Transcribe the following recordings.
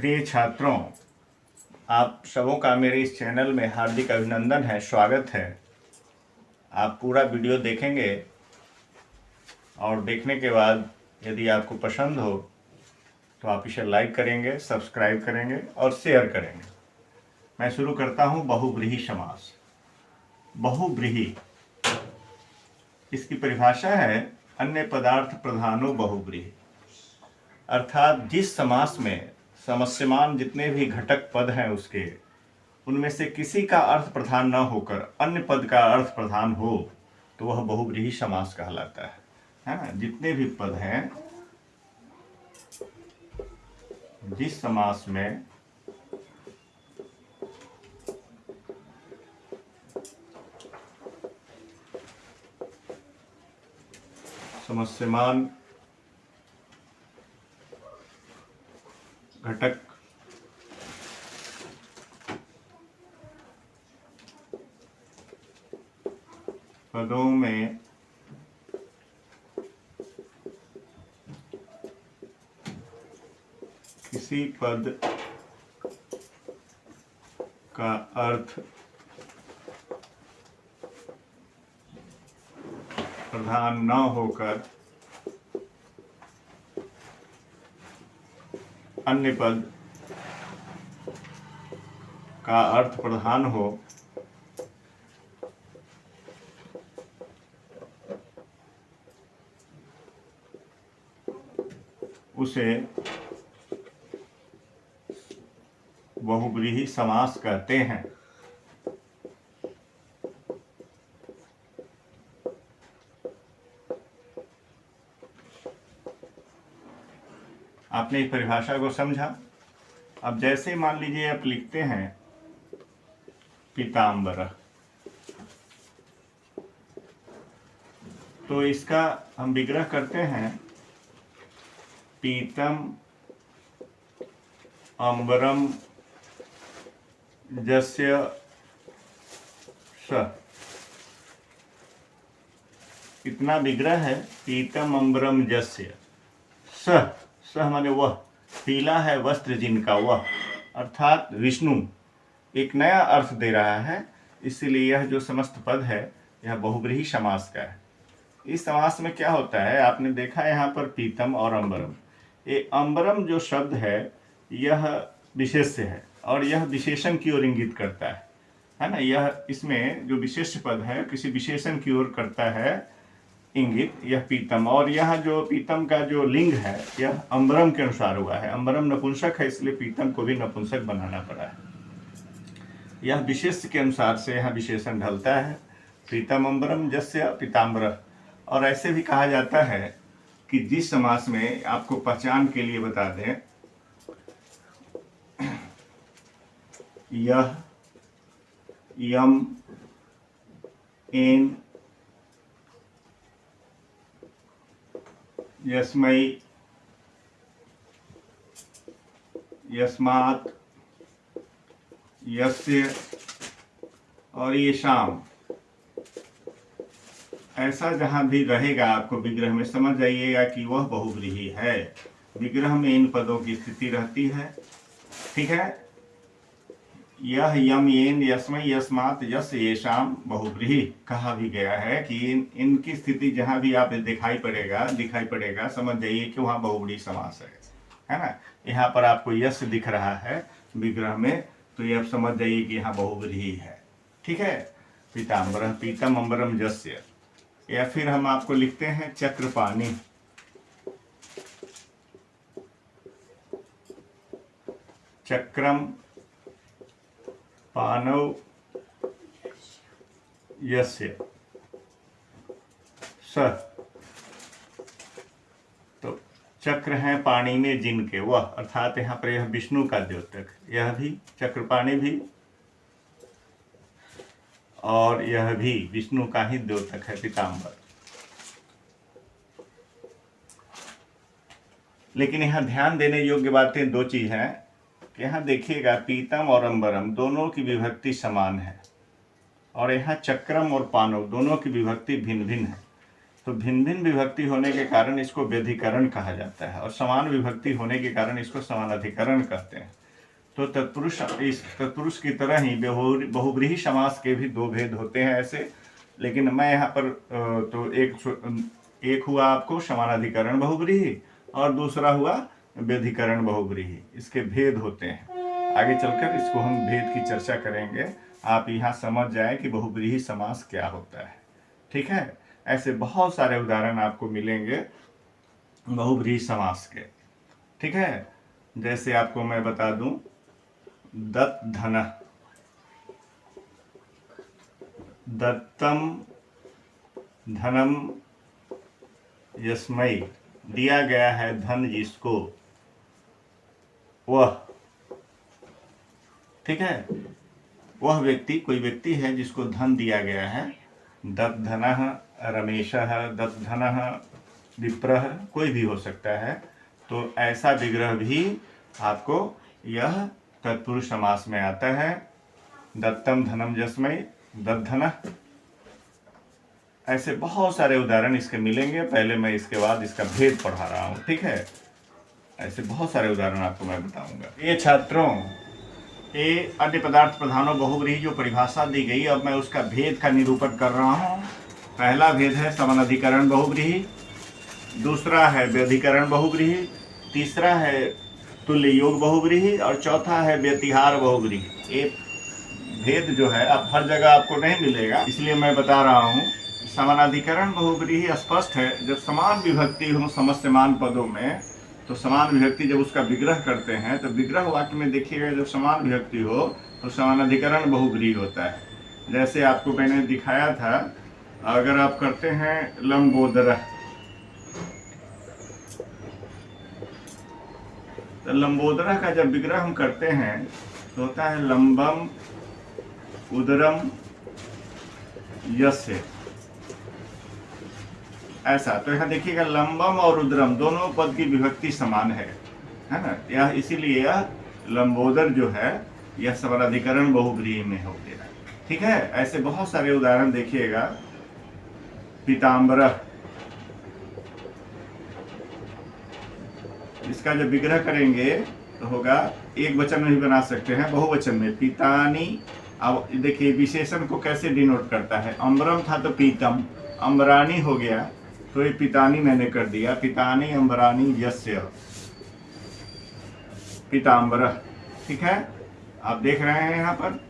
प्रिय छात्रों, आप सबों का मेरे इस चैनल में हार्दिक अभिनंदन है, स्वागत है। आप पूरा वीडियो देखेंगे और देखने के बाद यदि आपको पसंद हो तो आप इसे लाइक करेंगे, सब्सक्राइब करेंगे और शेयर करेंगे। मैं शुरू करता हूँ। बहुव्रीहि समास। बहुव्रीहि, इसकी परिभाषा है अन्य पदार्थ प्रधानो बहुव्रीहि, अर्थात जिस समास में समस्यमान जितने भी घटक पद हैं उसके, उनमें से किसी का अर्थ प्रधान न होकर अन्य पद का अर्थ प्रधान हो तो वह बहुव्रीहि समास कहलाता है ना। जितने भी पद हैं, जिस समास में समस्यमान घटक पदों में किसी पद का अर्थ प्रधान न होकर अन्य पद का अर्थ प्रधान हो उसे बहुव्रीहि समास कहते हैं। आपने इस परिभाषा को समझा। अब जैसे मान लीजिए आप लिखते हैं पीताम्बर, तो इसका हम विग्रह करते हैं पीतम अंबरम जस्य स। इतना विग्रह है पीतम अंबरम जस्य स। स माने वह, पीला है वस्त्र जिनका वह, अर्थात विष्णु। एक नया अर्थ दे रहा है, इसीलिए यह जो समस्त पद है यह बहुव्रीहि समास का है। इस समास में क्या होता है, आपने देखा यहाँ पर पीतम और अंबरम। ये अंबरम जो शब्द है यह विशेष्य है और यह विशेषण की ओर इंगित करता है ना। यह इसमें जो विशेष्य पद है किसी विशेषण की ओर करता है इंगित, यह पीतम। और यह जो पीतम का जो लिंग है यह अंबरम के अनुसार हुआ है। अंबरम नपुंसक है, इसलिए पीतम को भी नपुंसक बनाना पड़ा है। यह विशेष्य के अनुसार से यहाँ विशेषण ढलता है। पीतम अंबरम जस्य पीताम्बर। और ऐसे भी कहा जाता है कि जिस समास में आपको पहचान के लिए बता दें, यह, यम, एन, यस्मै, यस्मात्, यस्य और ये शाम, ऐसा जहां भी रहेगा आपको विग्रह में, समझ जाइएगा कि वह बहुव्रीहि है। विग्रह में इन पदों की स्थिति रहती है, ठीक है। यह, यम, येन, यस्मै, यस्मात्, यस्य, येषाम बहुव्रीहि कहा भी गया है कि इनकी स्थिति जहां भी आप दिखाई पड़ेगा, समझ जाइए कि वहां बहुव्रीहि समास है ना। यहाँ पर आपको यस्य दिख रहा है विग्रह में, तो ये आप समझ जाइए कि यहाँ बहुव्रीहि है, ठीक है। पीताम्बर, पीतम अंबरम जस्य। या फिर हम आपको लिखते हैं चक्रपाणि। चक्रम पानव यस्य स। तो चक्र हैं पाणी में जिनके वह, अर्थात यहाँ पर यह विष्णु का द्योतक, यह भी चक्रपाणि भी और यह भी विष्णु का ही द्योतक है पीताम्बर। लेकिन यहाँ ध्यान देने योग्य बातें दो चीज हैं। यहाँ देखिएगा पीतम और अंबरम दोनों की विभक्ति समान है, और यहाँ चक्रम और पानव दोनों की विभक्ति भिन्न भिन्न है। तो भिन्न भिन्न विभक्ति होने के कारण इसको व्यधिकरण कहा जाता है, और समान विभक्ति होने के कारण इसको समानाधिकरण कहते हैं। तो तत्पुरुष, इस तत्पुरुष की तरह ही बहुव्रीहि समास के भी दो भेद होते हैं ऐसे, लेकिन मैं यहाँ पर तो एक हुआ आपको समानाधिकरण बहुव्रीहि और दूसरा हुआ व्यधिकरण बहुव्रीहि। इसके भेद होते हैं, आगे चलकर इसको हम भेद की चर्चा करेंगे। आप यहाँ समझ जाए कि बहुव्रीहि समास क्या होता है। ठीक है, ऐसे बहुत सारे उदाहरण आपको मिलेंगे बहुव्रीहि समास के। ठीक है, जैसे आपको मैं बता दूं, दत्त धन, दत्तम धनम यस्मै, दिया गया है धन जिसको, वह। ठीक है, वह व्यक्ति, कोई व्यक्ति है जिसको धन दिया गया है। दत्त धनः रमेशः, दत्त धनः विप्रः, कोई भी हो सकता है। तो ऐसा विग्रह भी आपको यह तत्पुरुष समास में आता है। दत्तम धनम यस्मै, दत्त धनः, ऐसे बहुत सारे उदाहरण इसके मिलेंगे। पहले मैं इसके बाद इसका भेद पढ़ा रहा हूँ। ठीक है, ऐसे बहुत सारे उदाहरण आपको मैं बताऊंगा। ये छात्रों, ये अन्य पदार्थ प्रधानों बहुव्रीहि जो परिभाषा दी गई, अब मैं उसका भेद का निरूपण कर रहा हूँ। पहला भेद है समानाधिकरण बहुव्रीहि, दूसरा है व्यधिकरण बहुव्रीहि, तीसरा है तुल्य योग बहुव्रीहि, और चौथा है व्यतिहार बहुव्रीहि। ये भेद जो है अब हर जगह आपको नहीं मिलेगा, इसलिए मैं बता रहा हूँ। समानाधिकरण बहुव्रीहि स्पष्ट है, जब समान विभक्ति हो समस्तमान पदों में, तो समान विभक्ति जब उसका विग्रह करते हैं, तो विग्रह वाक्य में देखिएगा जब समान विभक्ति हो तो समानाधिकरण बहुव्रीहि होता है। जैसे आपको मैंने दिखाया था, अगर आप करते हैं लंबोदर, तो लंबोदर का जब विग्रह हम करते हैं तो होता है लंबम उदरम यस्य, ऐसा। तो यहाँ देखिएगा लंबम और उदरम दोनों पद की विभक्ति समान है ना। यह इसीलिए यह लंबोदर जो है यह समानाधिकरण बहुव्रीहि में हो गया। ठीक है, ऐसे बहुत सारे उदाहरण देखिएगा। पीताम्बरः, इसका जब विग्रह करेंगे तो होगा, एक वचन में भी बना सकते हैं, बहुवचन में, पीतानी। अब देखिए विशेषण को कैसे डिनोट करता है, अम्बरम था तो पीतम, अम्बरानी हो गया तो ये पितानी मैंने कर दिया, पितानी अम्बरानी यस्य पीताम्बरः। ठीक है, आप देख रहे हैं यहाँ पर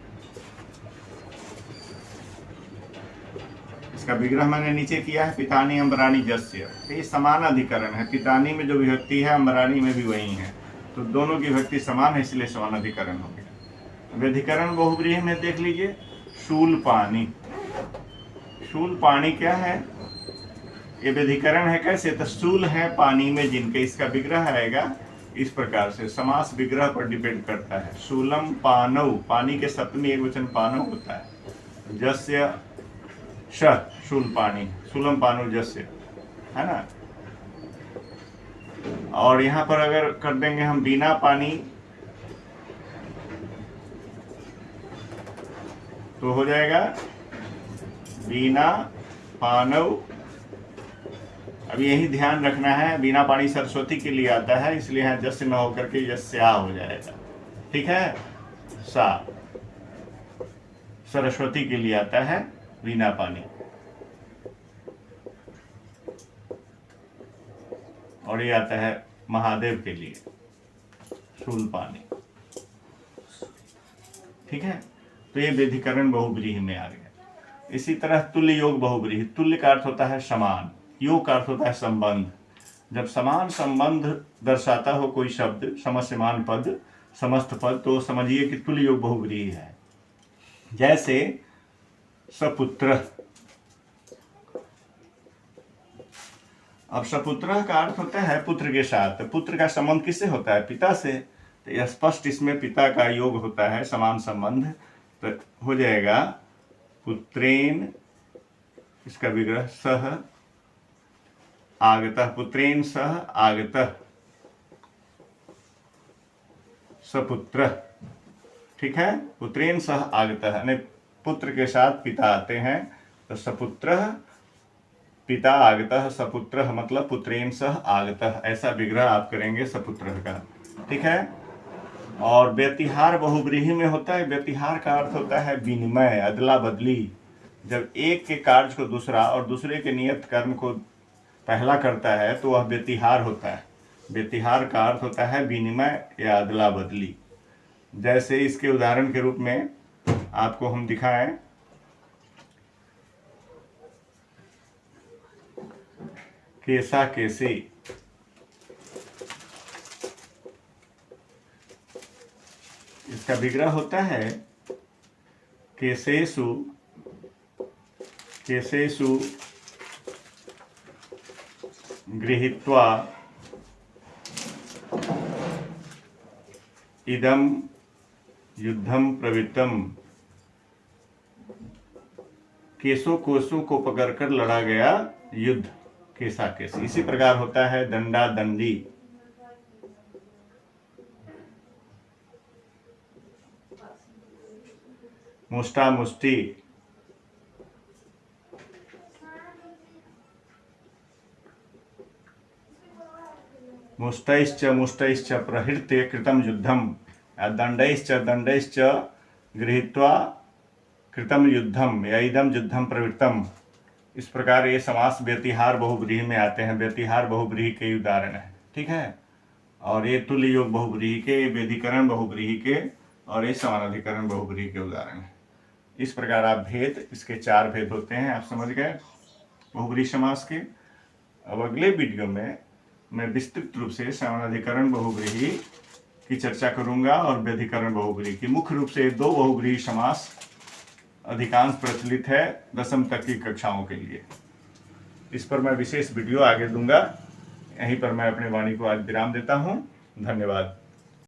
इसका विग्रह मैंने नीचे किया है, पितानी अम्बरानी यस्य। ये समान अधिकरण है, पितानी में जो विभक्ति है अम्बरानी में भी वही है, तो दोनों की विभक्ति समान है, इसलिए समान अधिकरण हो गया। व्यधिकरण बहुव्रीहि में देख लीजिए, शूल पानी। शूल पानी क्या है, ये व्यधिकरण है। कैसे, तो शूल है पानी में जिनके, इसका विग्रह आएगा इस प्रकार से, समास विग्रह पर डिपेंड करता है। शूलम पानौ, पानी के सप्तमी एक वचन पानौ होता है। जस्य श, शूल पानी, शूलम पानौ जस्य, है ना। और यहाँ पर अगर कर देंगे हम बिना पानी, तो हो जाएगा बिना पानौ। अब यही ध्यान रखना है, बिना पानी सरस्वती के लिए आता है, इसलिए यहाँ जस्य न होकर के यस्या हो जाएगा। ठीक है, सा सरस्वती के लिए आता है बिना पानी, और ये आता है महादेव के लिए शूल पानी। ठीक है, तो ये व्यधिकरण बहुव्रीहि में आ गया। इसी तरह तुल्य योग बहुव्रीहि, तुल्य का अर्थ होता है समान, योग का अर्थ होता है संबंध। जब समान संबंध दर्शाता हो कोई शब्द, समसमान पद, समस्त पद, तो समझिए कि तुल्य योग बहुव्रीहि है। जैसे सपुत्र, अब सपुत्र का अर्थ होता है पुत्र के साथ। पुत्र का संबंध किससे होता है, पिता से। तो यह स्पष्ट इसमें पिता का योग होता है, समान संबंध। तो हो जाएगा पुत्रेन, इसका विग्रह सह आगतः, पुत्रेन सह आगतः सपुत्र। ठीक है, पुत्रेन सह आगतः, यानी पुत्र के साथ पिता आते हैं, तो सपुत्र पिता आगतः सपुत्रः मतलब पुत्रेण सह आगतः, ऐसा विग्रह आप करेंगे सपुत्रः का। ठीक है। और व्यतिहार बहुव्रीहि में होता है। व्यतिहार का अर्थ होता है विनिमय, अदला बदली। जब एक के कार्य को दूसरा और दूसरे के नियत कर्म को पहला करता है तो वह व्यतिहार होता है। व्यतिहार का अर्थ होता है विनिमय या अदला बदली। जैसे इसके उदाहरण के रूप में आपको हम दिखाएं, केसा केसी। इसका विग्रह होता है केसेषु केसेषु गृहीत्वा इदम युद्धम प्रवृत्तम। केसों कोसों को पकड़कर लड़ा गया युद्ध, केसा केसी। इसी प्रकार होता है दंडा दंडी। मुष्टा मुष्टि। मुष्टैश्च मुष्टैश्च प्रहृत्य कृतं युद्धम, दंडैश्च दंडैश्च गृहीत्वा कृतं युद्धम या इदम युद्धम प्रवृत्तम। इस प्रकार ये समास व्यतिहार बहुव्रीहि में आते हैं। व्यतिहार बहुव्रीहि के उदाहरण है। ठीक है। और ये तुल्य योग बहुव्रीहि के, व्यधिकरण बहुव्रीहि के और ये समानाधिकरण बहुव्रीहि के उदाहरण है। इस प्रकार आप भेद, इसके 4 भेद होते हैं, आप समझ गए बहुव्रीहि समास के। अब अगले वीडियो में मैं विस्तृत रूप से समानाधिकरण बहुव्रीहि की चर्चा करूंगा और व्यधिकरण बहुव्रीहि की। मुख्य रूप से 2 बहुव्रीहि समास अधिकांश प्रचलित है 10वीं तक की कक्षाओं के लिए। इस पर मैं विशेष वीडियो आगे दूंगा। यहीं पर मैं अपनी वाणी को आज विराम देता हूं। धन्यवाद।